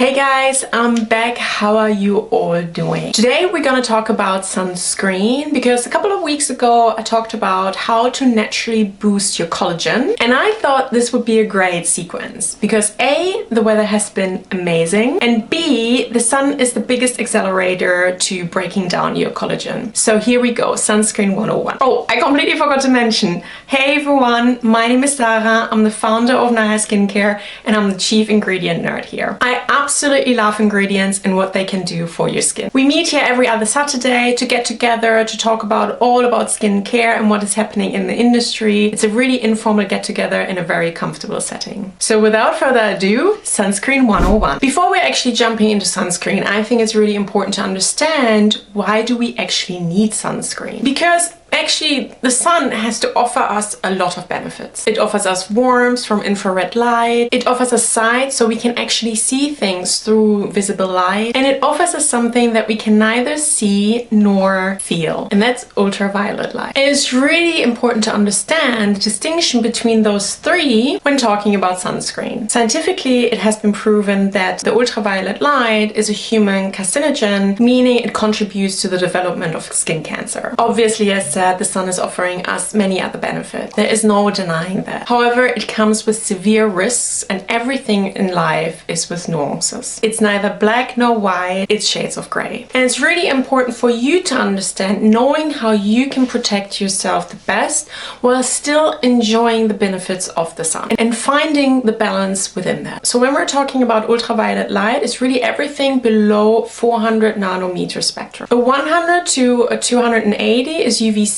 Hey guys, I'm back. How are you all doing? Today we're gonna talk about sunscreen because a couple of weeks ago I talked about how to naturally boost your collagen, and I thought this would be a great sequence because A, the weather has been amazing, and B, the sun is the biggest accelerator to breaking down your collagen. So here we go, sunscreen 101. Oh, I completely forgot to mention, hey everyone, my name is Sarah. I'm the founder of Naya Skincare and I'm the chief ingredient nerd here. I absolutely love ingredients and what they can do for your skin. We meet here every other Saturday to get together to talk about all about skincare and what is happening in the industry. It's a really informal get together in a very comfortable setting. So without further ado, sunscreen 101. Before we're actually jumping into sunscreen, I think it's really important to understand why do we actually need sunscreen? Because actually, the sun has to offer us a lot of benefits. It offers us warmth from infrared light. It offers us sight so we can actually see things through visible light. And it offers us something that we can neither see nor feel. And that's ultraviolet light. And it's really important to understand the distinction between those three when talking about sunscreen. Scientifically, it has been proven that the ultraviolet light is a human carcinogen, meaning it contributes to the development of skin cancer. Obviously, as said, the sun is offering us many other benefits. There is no denying that. However, it comes with severe risks, and everything in life is with nuances. It's neither black nor white, it's shades of gray. And it's really important for you to understand, knowing how you can protect yourself the best while still enjoying the benefits of the sun and finding the balance within that. So when we're talking about ultraviolet light, it's really everything below 400 nanometer spectrum. A 100 to a 280 is UVC.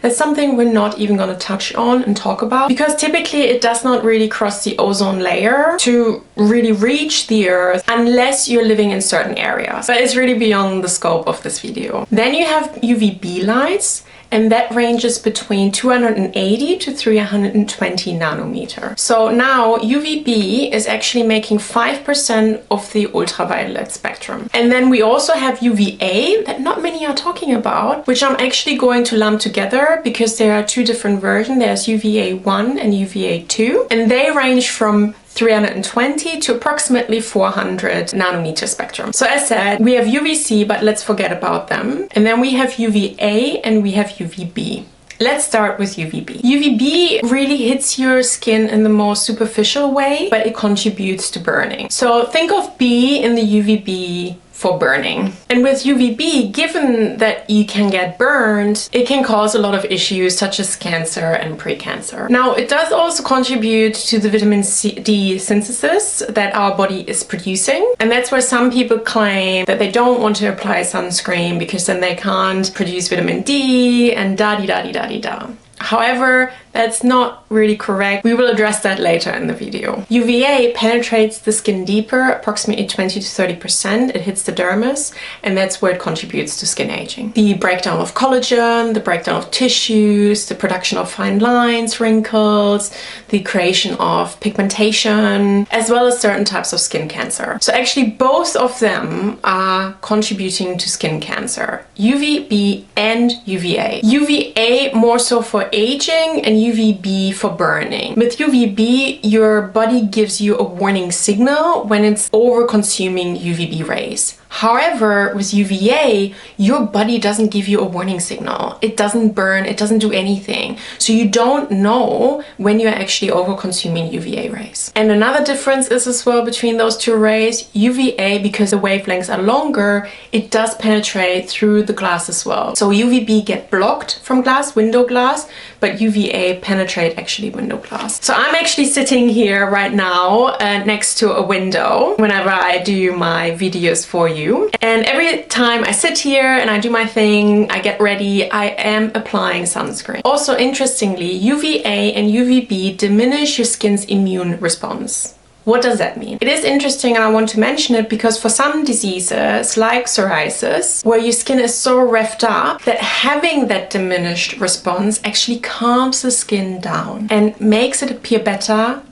That's something we're not even going to touch on and talk about because typically it does not really cross the ozone layer to really reach the earth unless you're living in certain areas. But it's really beyond the scope of this video. Then you have UVB lights, and that ranges between 280 to 320 nanometer. So now UVB is actually making 5% of the ultraviolet spectrum. And then we also have UVA that not many are talking about, which I'm actually going to lump together because there are two different versions. There's UVA1 and UVA2, and they range from 320 to approximately 400 nanometer spectrum. So as said, we have UVC, but let's forget about them. And then we have UVA and we have UVB. Let's start with UVB. UVB really hits your skin in the most superficial way, but it contributes to burning. So think of B in the UVB for burning. And with UVB, given that you can get burned, it can cause a lot of issues such as cancer and precancer. Now, it does also contribute to the vitamin D synthesis that our body is producing. And that's where some people claim that they don't want to apply sunscreen because then they can't produce vitamin D and da-di-da-di-da-di-da. However, that's not really correct. We will address that later in the video. UVA penetrates the skin deeper, approximately 20 to 30%. It hits the dermis, and that's where it contributes to skin aging. The breakdown of collagen, the breakdown of tissues, the production of fine lines, wrinkles, the creation of pigmentation, as well as certain types of skin cancer. So actually both of them are contributing to skin cancer. UVB and UVA. UVA more so for aging and UVB for burning. With UVB, your body gives you a warning signal when it's over consuming UVB rays. However, with UVA, your body doesn't give you a warning signal. It doesn't burn, it doesn't do anything. So you don't know when you're actually over consuming UVA rays. And another difference is as well between those two rays, UVA, because the wavelengths are longer, it does penetrate through the glass as well. So UVB get blocked from glass, window glass, but UVA penetrate actually window glass. So I'm actually sitting here right now next to a window whenever I do my videos for you. And every time I sit here and I do my thing, I get ready, I am applying sunscreen. Also, interestingly, UVA and UVB diminish your skin's immune response. What does that mean? It is interesting, and I want to mention it because for some diseases like psoriasis, where your skin is so revved up that having that diminished response actually calms the skin down and makes it appear better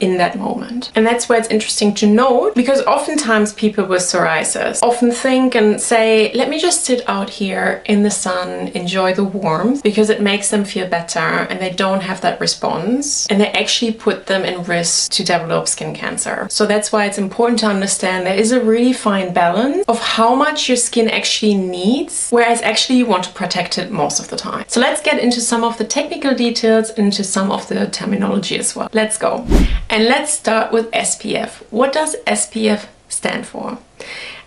in that moment. And that's where it's interesting to note, because oftentimes people with psoriasis often think and say, let me just sit out here in the sun, enjoy the warmth, because it makes them feel better, and they don't have that response, and they actually put them in risk to develop skin cancer. So that's why it's important to understand there is a really fine balance of how much your skin actually needs, whereas actually you want to protect it most of the time. So let's get into some of the technical details, into some of the terminology as well. Let's go. And let's start with SPF. What does SPF stand for?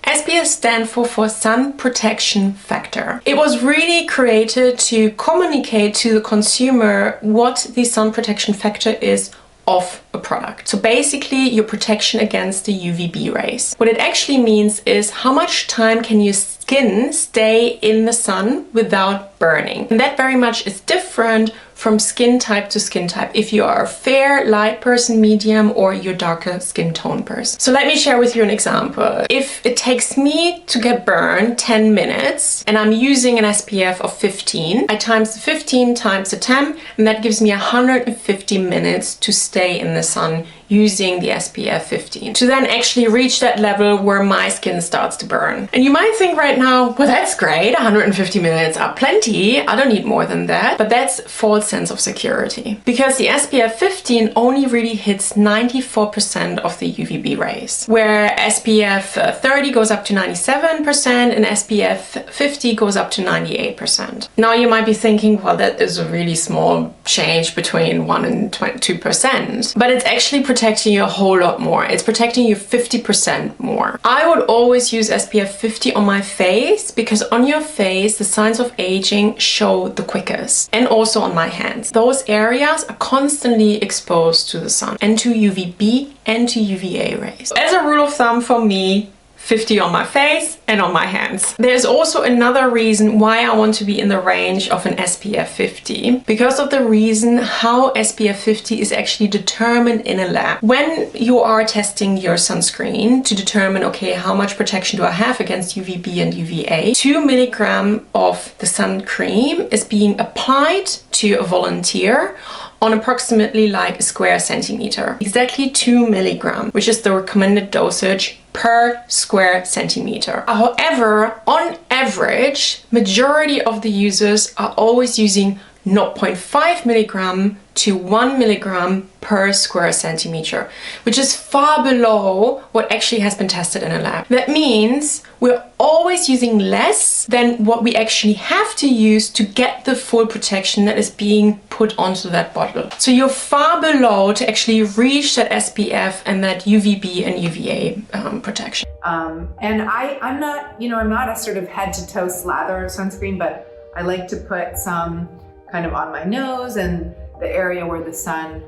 SPF stands for sun protection factor. It was really created to communicate to the consumer what the sun protection factor is of a product. So basically your protection against the UVB rays. What it actually means is how much time can your skin stay in the sun without burning. And that very much is different from skin type to skin type, if you are a fair, light person, medium, or you're darker skin tone person. So let me share with you an example. If it takes me to get burned 10 minutes and I'm using an SPF of 15, I times the 15 times the 10, and that gives me 150 minutes to stay in the sun using the SPF 15 to then actually reach that level where my skin starts to burn. And you might think right now, well, that's great, 150 minutes are plenty, I don't need more than that. But that's false sense of security, because the SPF 15 only really hits 94% of the UVB rays, where SPF 30 goes up to 97% and SPF 50 goes up to 98%. Now you might be thinking, well, that is a really small change between 1 and 2%, but it's actually protecting you a whole lot more. It's protecting you 50% more. I would always use SPF 50 on my face, because on your face the signs of aging show the quickest, and also on my hands. Those areas are constantly exposed to the sun and to UVB and to UVA rays. As a rule of thumb for me, 50 on my face and on my hands. There's also another reason why I want to be in the range of an SPF 50, because of the reason how SPF 50 is actually determined in a lab. When you are testing your sunscreen to determine, okay, how much protection do I have against UVB and UVA, 2 milligrams of the sun cream is being applied to a volunteer on approximately like a square centimeter. Exactly 2 milligrams, which is the recommended dosage per square centimeter. However, on average, majority of the users are always using 0.5 milligram to 1 milligram per square centimeter, which is far below what actually has been tested in a lab. That means we're always using less than what we actually have to use to get the full protection that is being put onto that bottle. So you're far below to actually reach that SPF and that UVB and UVA protection. And I'm not, I'm not a sort of head to toe slather of sunscreen, but I like to put some kind of on my nose and the area where the sun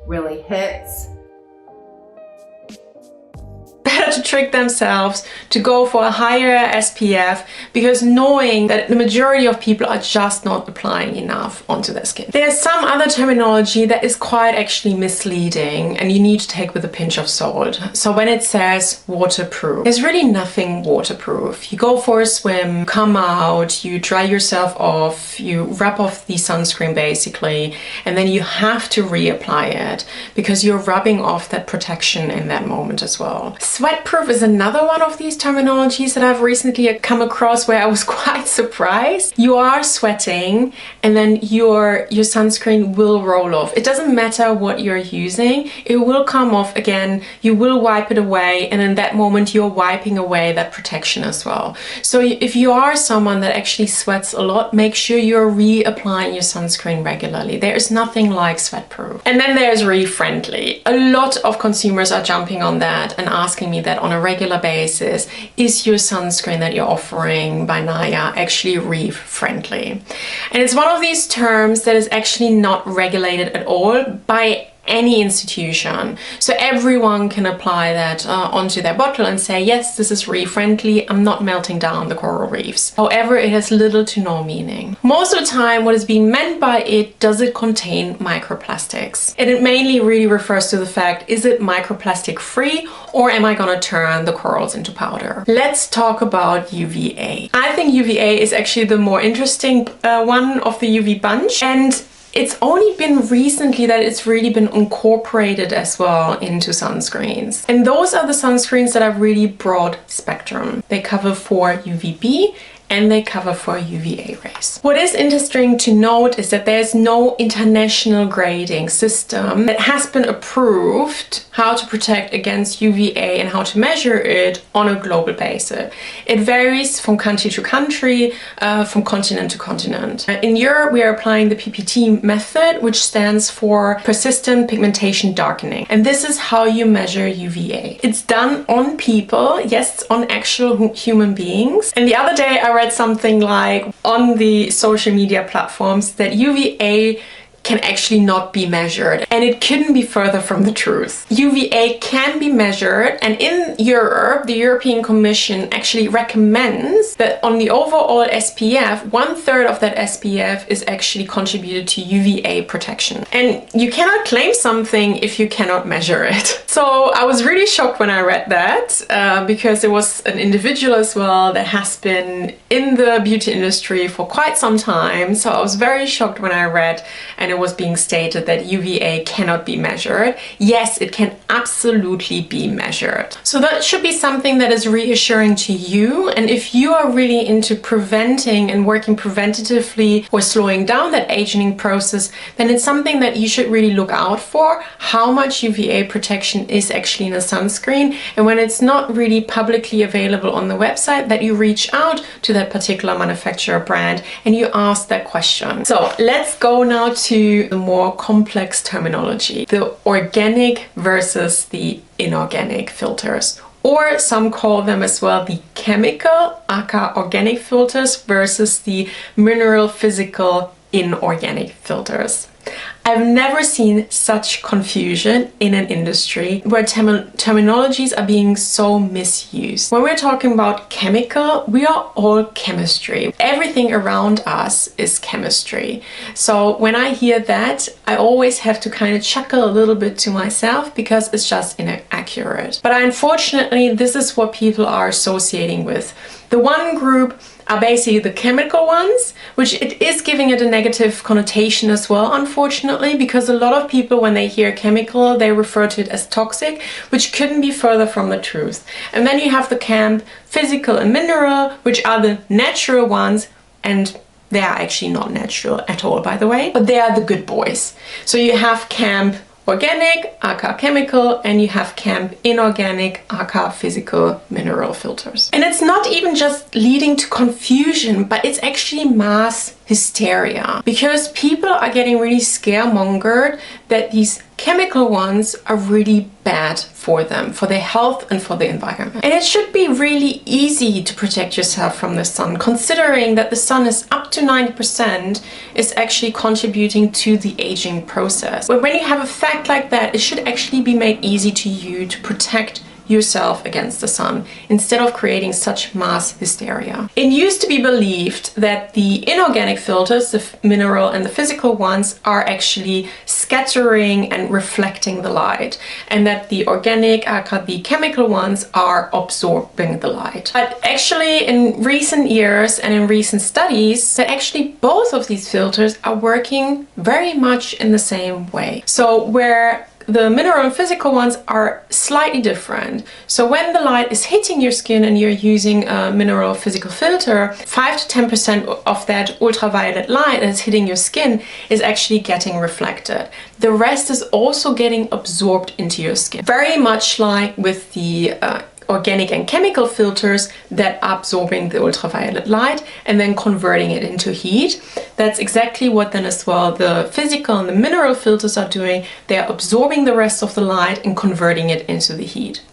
really hits. Better to trick themselves to go for a higher SPF, because knowing that the majority of people are just not applying enough onto their skin. There's some other terminology that is quite actually misleading and you need to take with a pinch of salt. So when it says waterproof, there's really nothing waterproof. You go for a swim, come out, you dry yourself off, you rub off the sunscreen basically, and then you have to reapply it because you're rubbing off that protection in that moment as well. Sweatproof is another one of these terminologies that I've recently come across where I was quite surprised. You are sweating and then your sunscreen will roll off. It doesn't matter what you're using, it will come off again, you will wipe it away, and in that moment you're wiping away that protection as well. So if you are someone that actually sweats a lot, make sure you're reapplying your sunscreen regularly. There is nothing like Sweatproof. And then there's Re-Friendly. A lot of consumers are jumping on that and asking me that on a regular basis, is your sunscreen that you're offering by Naya actually reef-friendly? And it's one of these terms that is actually not regulated at all by any institution. So everyone can apply that onto their bottle and say, yes, this is reef-friendly, I'm not melting down the coral reefs. However, it has little to no meaning. Most of the time, what is being meant by it, does it contain microplastics? And it mainly really refers to the fact, is it microplastic free, or am I gonna turn the corals into powder? Let's talk about UVA. I think UVA is actually the more interesting one of the UV bunch, and it's only been recently that it's really been incorporated as well into sunscreens. And those are the sunscreens that are really broad spectrum. They cover for UVB and they cover for UVA rays. What is interesting to note is that there's no international grading system that has been approved how to protect against UVA and how to measure it on a global basis. It varies from country to country, from continent to continent. In Europe, we are applying the PPT method, which stands for persistent pigmentation darkening. And this is how you measure UVA. It's done on people, yes, on actual human beings. And the other day I read something like on the social media platforms that UVA can actually not be measured, and it couldn't be further from the truth. UVA can be measured, and in Europe, the European Commission actually recommends that on the overall SPF, 1/3 of that SPF is actually contributed to UVA protection. And you cannot claim something if you cannot measure it. So I was really shocked when I read that, because it was an individual as well that has been in the beauty industry for quite some time. So I was very shocked when I read and it was being stated that UVA cannot be measured. Yes, it can absolutely be measured. So that should be something that is reassuring to you. And if you are really into preventing and working preventatively or slowing down that aging process, then it's something that you should really look out for, how much UVA protection is actually in a sunscreen. And when it's not really publicly available on the website, that you reach out to that particular manufacturer brand and you ask that question. So let's go now to the more complex terminology, the organic versus the inorganic filters, or some call them as well the chemical aka organic filters versus the mineral physical inorganic filters. I've never seen such confusion in an industry where terminologies are being so misused. When we're talking about chemical, we are all chemistry. Everything around us is chemistry. So when I hear that, I always have to kind of chuckle a little bit to myself because it's just inaccurate. But unfortunately, this is what people are associating with. The one group are basically the chemical ones, which it is giving it a negative connotation as well, unfortunately, because a lot of people, when they hear chemical, they refer to it as toxic, which couldn't be further from the truth. And then you have the camp physical and mineral, which are the natural ones, and they are actually not natural at all, by the way, but they are the good boys. So you have camp organic, aka chemical, and you have camp inorganic, aka physical mineral filters. And it's not even just leading to confusion, but it's actually mass hysteria, because people are getting really scaremongered that these chemical ones are really bad for them, for their health and for the environment. And it should be really easy to protect yourself from the sun, considering that the sun is up to 90% is actually contributing to the aging process. But when you have a fact like that, it should actually be made easy to you to protect yourself against the sun instead of creating such mass hysteria. It used to be believed that the inorganic filters, the mineral and the physical ones, are actually scattering and reflecting the light, and that the organic, aka the chemical ones, are absorbing the light. But actually in recent years and in recent studies, that actually both of these filters are working very much in the same way. So where the mineral and physical ones are slightly different. So when the light is hitting your skin and you're using a mineral physical filter, 5 to 10% of that ultraviolet light that is hitting your skin is actually getting reflected. The rest is also getting absorbed into your skin. Very much like with the organic and chemical filters that are absorbing the ultraviolet light and then converting it into heat. That's exactly what then as well the physical and the mineral filters are doing. They're absorbing the rest of the light and converting it into the heat.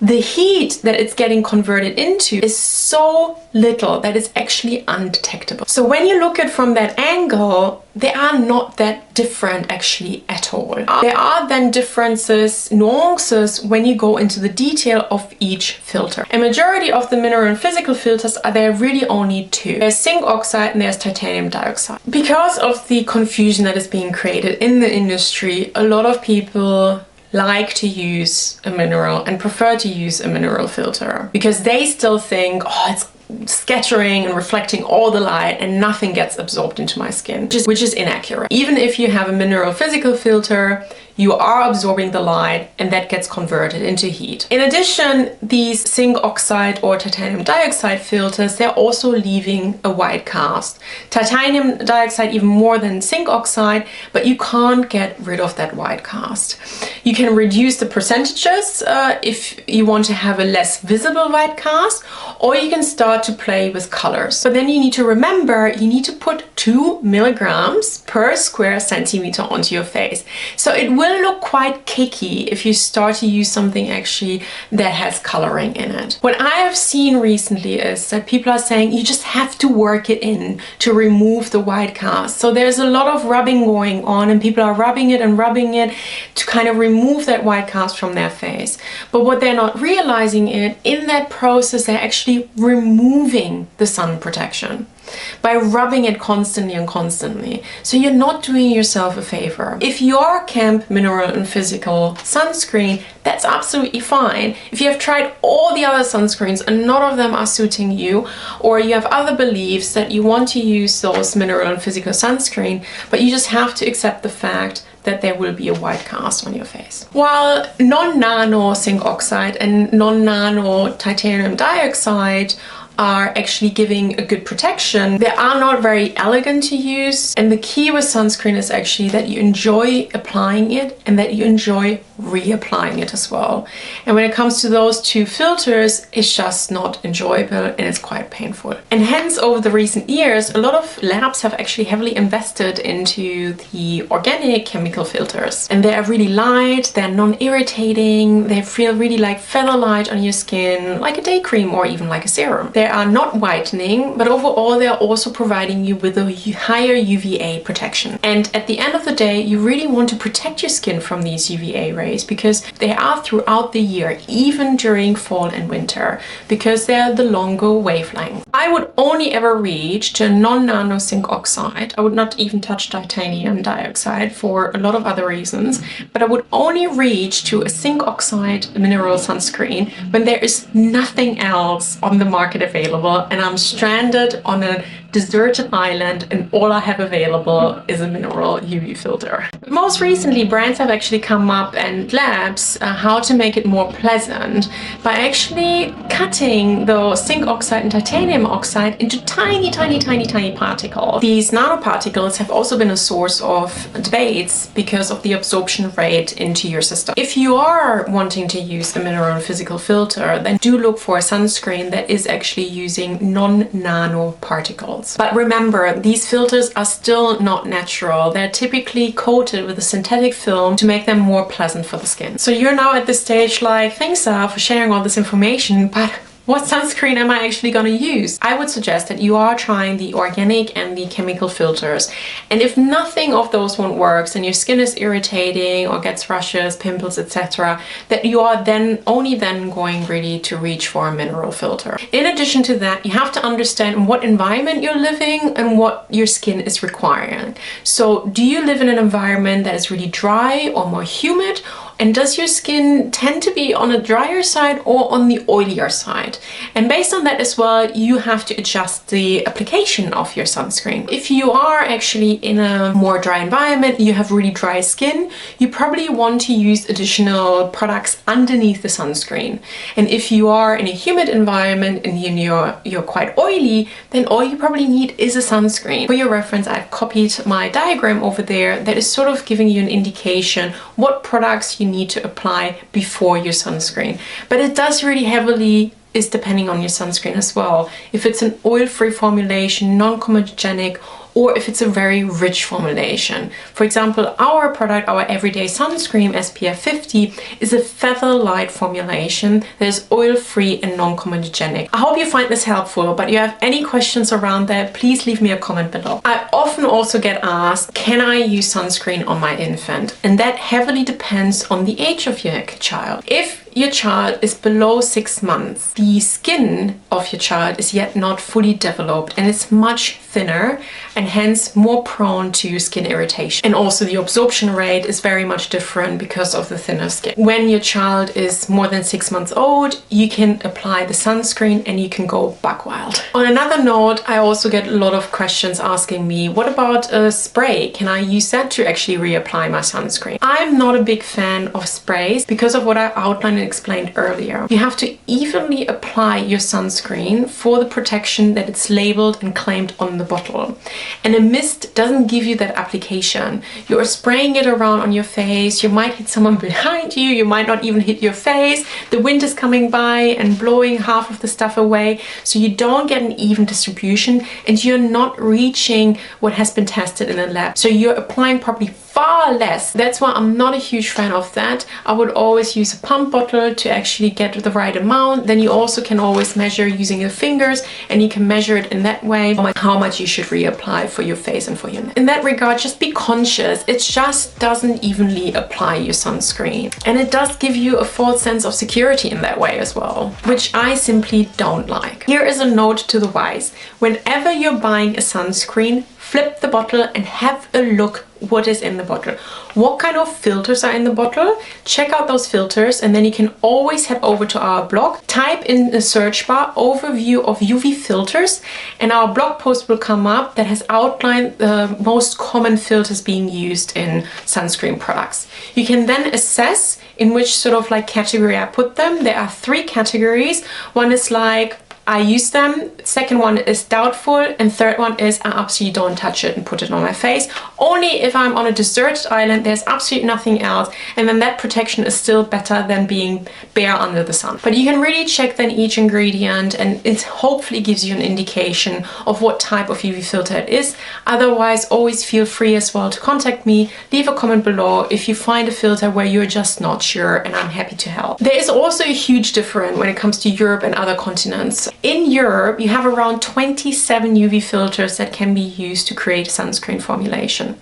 The heat that it's getting converted into is so little that it's actually undetectable. So when you look at it from that angle, they are not that different actually at all. There are then differences, nuances when you go into the detail of each filter. A majority of the mineral and physical filters are there really only two. There's zinc oxide and there's titanium dioxide. Because of the confusion that is being created in the industry, a lot of people like to use a mineral and prefer to use a mineral filter because they still think, oh, it's scattering and reflecting all the light and nothing gets absorbed into my skin, which is inaccurate. Even if you have a mineral physical filter, you are absorbing the light and that gets converted into heat. In addition, these zinc oxide or titanium dioxide filters, they're also leaving a white cast. Titanium dioxide even more than zinc oxide, but you can't get rid of that white cast. You can reduce the percentages if you want to have a less visible white cast, or you can start to play with colors. But then you need to remember, you need to put 2 milligrams per square centimeter onto your face. So it will look quite cakey if you start to use something actually that has coloring in it. What I have seen recently is that people are saying you just have to work it in to remove the white cast. So there's a lot of rubbing going on and people are rubbing it to kind of remove that white cast from their face. But what they're not realizing is in that process they're actually removing the sun protection by rubbing it constantly. So you're not doing yourself a favor. If your Camp Mineral and Physical sunscreen, that's absolutely fine. If you have tried all the other sunscreens and none of them are suiting you, or you have other beliefs that you want to use those mineral and physical sunscreen, but you just have to accept the fact that there will be a white cast on your face. While non-nano zinc oxide and non-nano titanium dioxide are actually giving a good protection, they are not very elegant to use, and the key with sunscreen is actually that you enjoy applying it and that you enjoy reapplying it as well. And when it comes to those two filters, it's just not enjoyable and it's quite painful. And hence, over the recent years, a lot of labs have actually heavily invested into the organic chemical filters. And they are really light, they're non-irritating, they feel really like feather light on your skin, like a day cream or even like a serum. They are not whitening, but overall they are also providing you with a higher UVA protection. And at the end of the day, you really want to protect your skin from these UVA rays because they are throughout the year, even during fall and winter, because they are the longer wavelength. I would only ever reach to non-nano zinc oxide. I would not even touch titanium dioxide for a lot of other reasons, but I would only reach to a zinc oxide mineral sunscreen when there is nothing else on the market available and I'm stranded on a deserted island and all I have available is a mineral UV filter. Most recently, brands have actually come up and labs how to make it more pleasant by actually cutting the zinc oxide and titanium oxide into tiny particles. These nanoparticles have also been a source of debates because of the absorption rate into your system. If you are wanting to use a mineral physical filter, then do look for a sunscreen that is actually using non-nano particles. But remember, these filters are still not natural. They're typically coated with a synthetic film to make them more pleasant for the skin. So you're now at this stage like, thanks Sarah for sharing all this information, but what sunscreen am I actually going to use? I would suggest that you are trying the organic and the chemical filters. And if nothing of those one works and your skin is irritating or gets rashes, pimples, etc., that you are only then going really to reach for a mineral filter. In addition to that, you have to understand in what environment you're living and what your skin is requiring. So do you live in an environment that is really dry or more humid? And does your skin tend to be on a drier side or on the oilier side? And based on that as well, you have to adjust the application of your sunscreen. If you are actually in a more dry environment, you have really dry skin, you probably want to use additional products underneath the sunscreen. And if you are in a humid environment and you're quite oily, then all you probably need is a sunscreen. For your reference, I've copied my diagram over there that is sort of giving you an indication what products you need to apply before your sunscreen. But it does really heavily is depending on your sunscreen as well. If it's an oil-free formulation, non-comedogenic, or if it's a very rich formulation. For example, our product, our everyday sunscreen SPF 50, is a feather light formulation that is oil-free and non-comedogenic. I hope you find this helpful, but if you have any questions around that, please leave me a comment below. I often also get asked, can I use sunscreen on my infant? And that heavily depends on the age of your child. If your child is below 6 months, the skin of your child is yet not fully developed and it's much thinner and hence more prone to skin irritation. And also the absorption rate is very much different because of the thinner skin. When your child is more than 6 months old, you can apply the sunscreen and you can go buck wild. On another note, I also get a lot of questions asking me, what about a spray? Can I use that to actually reapply my sunscreen? I'm not a big fan of sprays because of what I outlined and explained earlier. You have to evenly apply your sunscreen for the protection that it's labeled and claimed on the bottle. And a mist doesn't give you that application. You're spraying it around on your face, you might hit someone behind you, you might not even hit your face, the wind is coming by and blowing half of the stuff away, so you don't get an even distribution and you're not reaching what has been tested in a lab. So you're applying probably far less. That's why I'm not a huge fan of that. I would always use a pump bottle to actually get the right amount. Then you also can always measure using your fingers and you can measure it in that way how much you should reapply for your face and for your neck. In that regard, just be conscious. It just doesn't evenly apply your sunscreen. And it does give you a false sense of security in that way as well, which I simply don't like. Here is a note to the wise. Whenever you're buying a sunscreen, flip the bottle and have a look what is in the bottle. What kind of filters are in the bottle? Check out those filters and then you can always head over to our blog, type in the search bar overview of UV filters and our blog post will come up that has outlined the most common filters being used in sunscreen products. You can then assess in which sort of like category I put them. There are 3 categories. One is like I use them, second one is doubtful, and third one is I absolutely don't touch it and put it on my face. Only if I'm on a deserted island, there's absolutely nothing else, and then that protection is still better than being bare under the sun. But you can really check then each ingredient and it hopefully gives you an indication of what type of UV filter it is. Otherwise, always feel free as well to contact me, leave a comment below if you find a filter where you're just not sure, and I'm happy to help. There is also a huge difference when it comes to Europe and other continents. In Europe, you have around 27 UV filters that can be used to create a sunscreen formulation.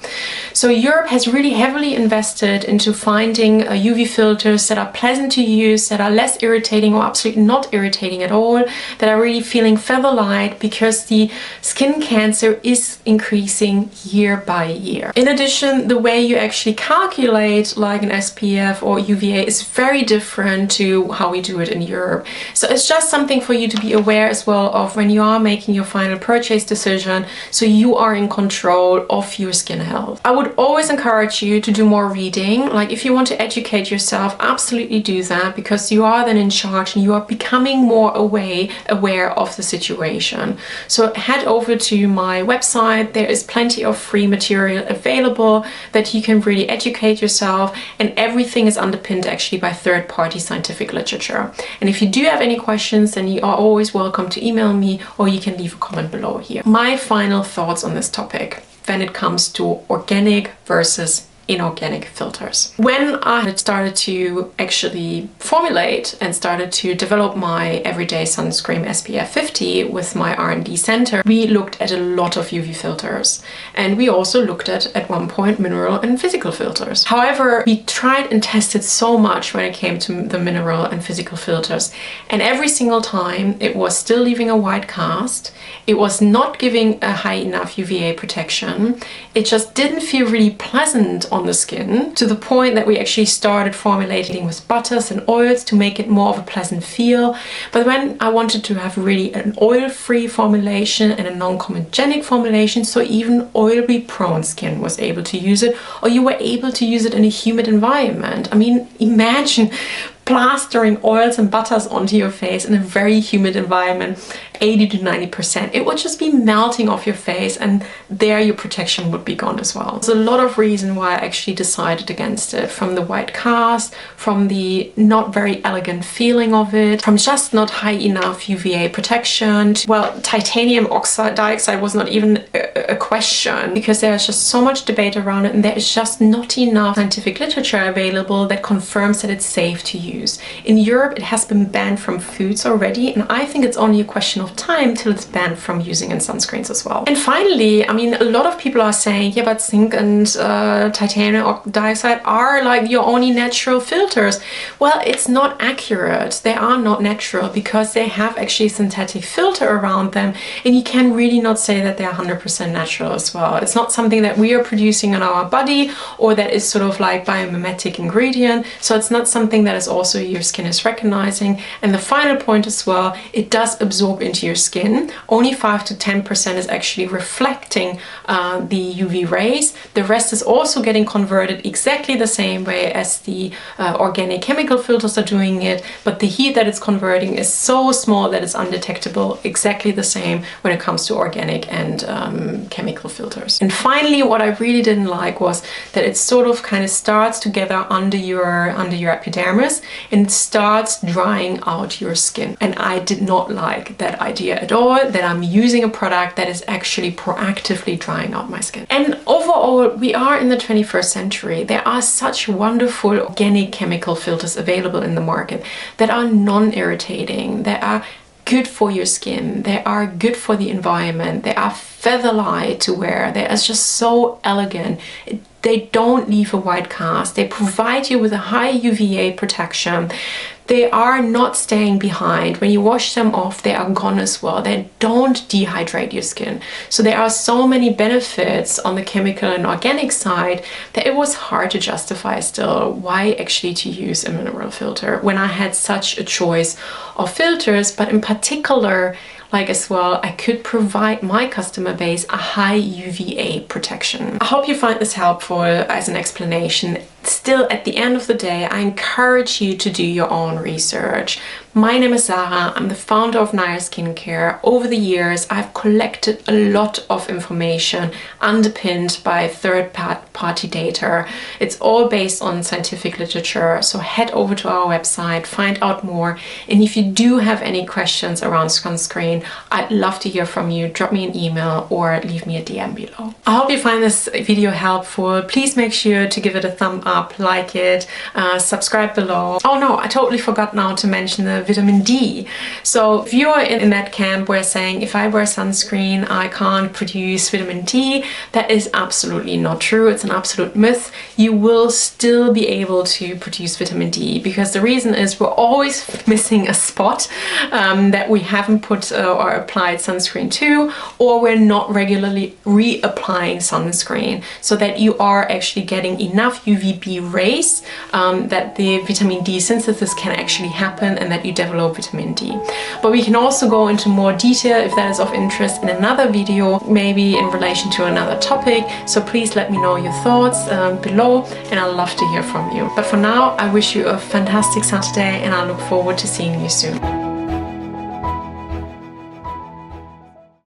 So Europe has really heavily invested into finding UV filters that are pleasant to use, that are less irritating or absolutely not irritating at all, that are really feeling feather light, because the skin cancer is increasing year by year. In addition, the way you actually calculate like an SPF or UVA is very different to how we do it in Europe. So it's just something for you to be aware as well of when you are making your final purchase decision, so you are in control of your skin health. I would always encourage you to do more reading. Like if you want to educate yourself, absolutely do that, because you are then in charge and you are becoming more aware of the situation. So head over to my website. There is plenty of free material available that you can really educate yourself, and everything is underpinned actually by third-party scientific literature. And if you do have any questions, then you are always welcome to email me, or you can leave a comment below here. My final thoughts on this topic when it comes to organic versus inorganic filters. When I had started to actually formulate and started to develop my everyday sunscreen SPF 50 with my R&D center, we looked at a lot of UV filters, and we also looked at one point mineral and physical filters. However, we tried and tested so much when it came to the mineral and physical filters, and every single time it was still leaving a white cast, it was not giving a high enough UVA protection, it just didn't feel really pleasant on the skin, to the point that we actually started formulating with butters and oils to make it more of a pleasant feel. But when I wanted to have really an oil-free formulation and a non-comedogenic formulation, so even oil-be prone skin was able to use it, or you were able to use it in a humid environment. I mean, imagine plastering oils and butters onto your face in a very humid environment, 80 to 90%. It would just be melting off your face, and there your protection would be gone as well. There's a lot of reason why I actually decided against it, from the white cast, from the not very elegant feeling of it, from just not high enough UVA protection. Well, titanium dioxide was not even a question, because there's just so much debate around it, and there is just not enough scientific literature available that confirms that it's safe to use. In Europe, it has been banned from foods already, and I think it's only a question of of time till it's banned from using in sunscreens as well. And finally, I mean, a lot of people are saying, yeah, but zinc and titanium dioxide are like your only natural filters. Well, it's not accurate. They are not natural because they have actually a synthetic filter around them, and you can really not say that they're 100% natural as well. It's not something that we are producing in our body or that is sort of like biomimetic ingredient, so it's not something that is also your skin is recognizing. And the final point as well, it does absorb into your skin. Only 5 to 10% is actually reflecting the UV rays. The rest is also getting converted exactly the same way as the organic chemical filters are doing it, but the heat that it's converting is so small that it's undetectable, exactly the same when it comes to organic and chemical filters. And finally, what I really didn't like was that it sort of kind of starts together under your epidermis and it starts drying out your skin. And I did not like that idea at all, that I'm using a product that is actually proactively drying out my skin. And overall, we are in the 21st century. There are such wonderful organic chemical filters available in the market that are non-irritating, that are good for your skin, they are good for the environment, they are feather light to wear, they are just so elegant. They don't leave a white cast, they provide you with a high UVA protection. They are not staying behind. When you wash them off, they are gone as well. They don't dehydrate your skin. So there are so many benefits on the chemical and organic side that it was hard to justify still why actually to use a mineral filter when I had such a choice of filters, but in particular, like as well, I could provide my customer base a high UVA protection. I hope you find this helpful as an explanation. Still, at the end of the day, I encourage you to do your own research. My name is Sarah. I'm the founder of Naya Skincare. Over the years, I've collected a lot of information underpinned by third-party data. It's all based on scientific literature. So head over to our website, find out more. And if you do have any questions around sunscreen, I'd love to hear from you. Drop me an email or leave me a DM below. I hope you find this video helpful. Please make sure to give it a thumb up, like it, subscribe below. Oh no, I totally forgot now to mention the vitamin D. So if you're in that camp where saying if I wear sunscreen I can't produce vitamin D, that is absolutely not true. It's an absolute myth. You will still be able to produce vitamin D because the reason is we're always missing a spot that we haven't put or applied sunscreen to, or we're not regularly reapplying sunscreen, so that you are actually getting enough UVB rays that the vitamin D synthesis can actually happen and that you develop vitamin D. But we can also go into more detail if that is of interest in another video, maybe in relation to another topic. So please let me know your thoughts below and I'd love to hear from you. But for now, I wish you a fantastic Saturday and I look forward to seeing you soon.